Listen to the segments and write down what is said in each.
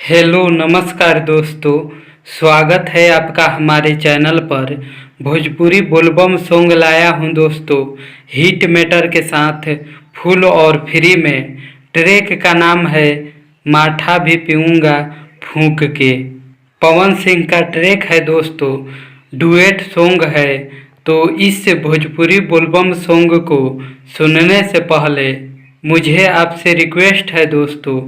Hello नमस्कार दोस्तों, स्वागत है आपका हमारे चैनल पर। भोजपुरी बोलबम सॉन्ग लाया हूं दोस्तों, हिट मैटर के साथ फुल और फ्री में। ट्रैक का नाम है माठा भी पीऊँगा फूंक के। पवन सिंह का ट्रैक है दोस्तों, डुएट सॉन्ग है। तो इस भोजपुरी बोलबम सॉन्ग को सुनने से पहले मुझे आपसे रिक्वेस्ट है दोस्तों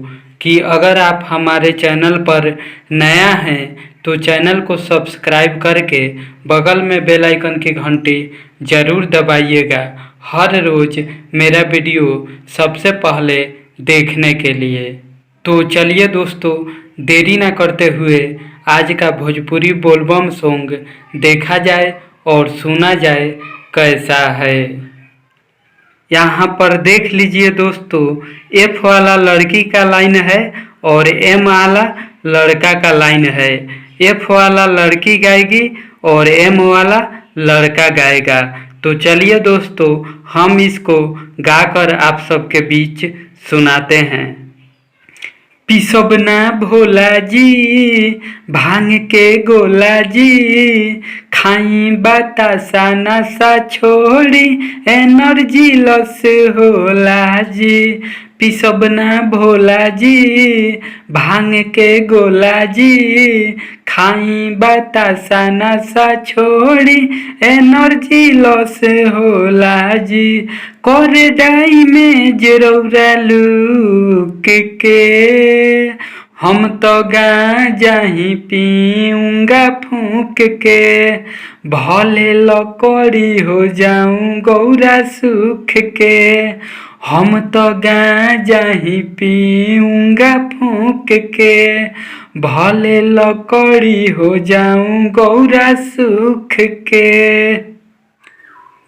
कि अगर आप हमारे चैनल पर नया हैं तो चैनल को सब्सक्राइब करके बगल में बेल आइकन की घंटी ज़रूर दबाइएगा, हर रोज़ मेरा वीडियो सबसे पहले देखने के लिए। तो चलिए दोस्तों, देरी ना करते हुए आज का भोजपुरी बोलबम सॉन्ग देखा जाए और सुना जाए कैसा है। यहाँ पर देख लीजिए दोस्तों, एफ वाला लड़की का लाइन है और एम वाला लड़का का लाइन है। एफ वाला लड़की गाएगी और एम वाला लड़का गाएगा। तो चलिए दोस्तों, हम इसको गाकर आप सबके बीच सुनाते हैं। पिसब ना भोला जी भांग के गोला जी, खाई बतासा नशा छोड़ी एनर्जी लॉस होला जी। पिसब ना भोला जी भांग के गोला जी, खाई बतासा नशा छोड़ी एनर्जी लॉस होला जी। कर डाई में जरूरा लुक के, हम तो गांजा ही पीऊँगा फूंक के। भले लकड़ी हो जाऊं गौरा सूख के, हम तो गांजा ही पीऊँगा फूंक के। भले लकड़ी हो जाऊं गौरा सूख के।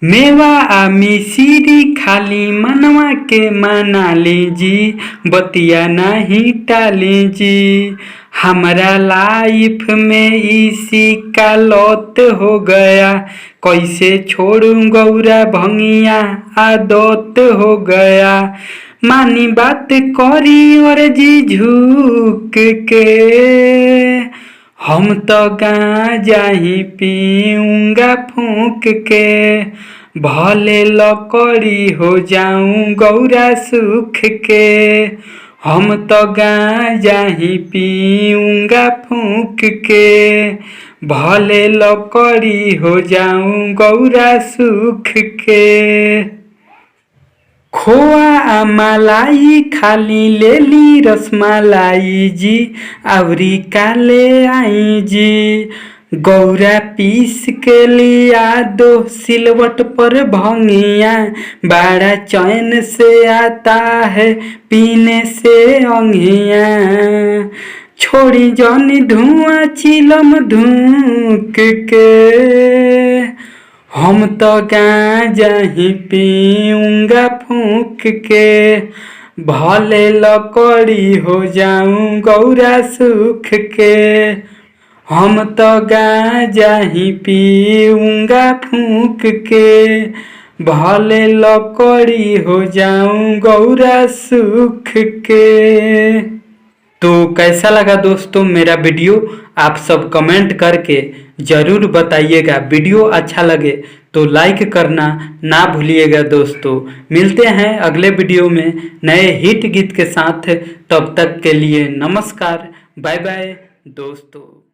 मेवा आ मिश्री खाली मनवा के मना लीजी, बतिया नहीं टाली जी। हमारा लाइफ में इसी का लौत हो गया, कैसे छोड़ूं गौरा भंगिया आदत हो गया। मानी बात करी और जी झुक के, हम तो गांजा ही पीऊँगा फूंक के। भले लकड़ी हो जाऊं गौरा सूख के, हम तो गांजा ही पीऊँगा फूंक के। भले लकड़ी हो जाऊं गौरा सूख के। खोआ आ मलाई खाली ले ली रसमलाई जी, आवरी काले आई जी। गौरा पीस के लिया दो सिलवट पर भंगिया, बड़ा चैन से आता है पीने से अंगिया। छोड़ी जनी धुआं चिलम धूक के, हम तो गांजा ही पीऊँगा फूंक के। भले लकड़ी हो जाऊं गौरा सूख के, हम तो गांजा ही पीऊँगा फूंक के। भले लकड़ी हो जाऊं गौरा सूख के। तो कैसा लगा दोस्तों मेरा वीडियो, आप सब कमेंट करके ज़रूर बताइएगा। वीडियो अच्छा लगे तो लाइक करना ना भूलिएगा दोस्तों। मिलते हैं अगले वीडियो में नए हिट गीत के साथ, तब तक के लिए नमस्कार, बाय बाय दोस्तों।